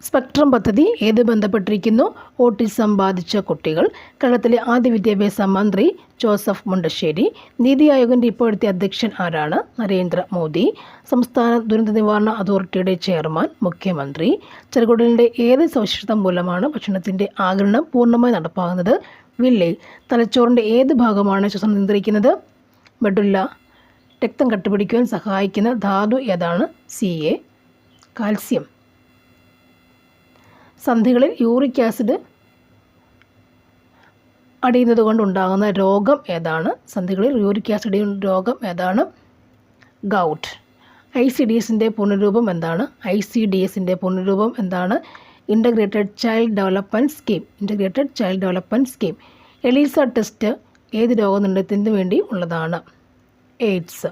Spectrum പദ്ധതി ഏത് ബന്ധപ്പെട്ടിരിക്കുന്നു? ഓട്ടിസം ബാധിച്ച കുട്ടികൾ. കേരളത്തിലെ ആദ്യ വിദ്യാഭ്യാസ മന്ത്രി ജോസഫ് മുണ്ടശ്ശേരി. നീതി ആയോഗിൻ്റെ ഇപ്പോഴത്തെ അധ്യക്ഷൻ ആരാണ്? നരേന്ദ്രമോദി. സംസ്ഥാന ദുരന്ത നിവാരണ അതോറിറ്റിയുടെ ചെയർമാൻ മുഖ്യമന്ത്രി. ചെറുകുടലിൻ്റെ ഏത് സവിശേഷത മൂലമാണ് ഭക്ഷണത്തിൻ്റെ ആഗിരണം പൂർണ്ണമായി നടപ്പാകുന്നത്? വില്ലെ. തലച്ചോറിൻ്റെ ഏത് ഭാഗമാണ് ശ്വസനം നിയന്ത്രിക്കുന്നത്? മെഡുല്ല. രക്തം കട്ടപിടിക്കുവാൻ സഹായിക്കുന്ന ധാതു ഏതാണ്? Ca. കാൽസ്യം. സന്ധികളിൽ യൂറിക് ആസിഡ് അടിയുന്നത് കൊണ്ടുണ്ടാകുന്ന രോഗം ഏതാണ്? സന്ധികളിൽ യൂറിക് ആസിഡ് അടിയുന്ന രോഗം ഏതാണ്? ഗൗട്ട്. ICDSൻ്റെ പൂർണ്ണരൂപം എന്താണ്? ICDSൻ്റെ പൂർണ്ണരൂപം എന്താണ്? Integrated child development scheme. Integrated child development scheme. ELISA test ഏത് രോഗനിർണയത്തിന് വേണ്ടി ഉള്ളതാണ്? എയ്ഡ്സ്.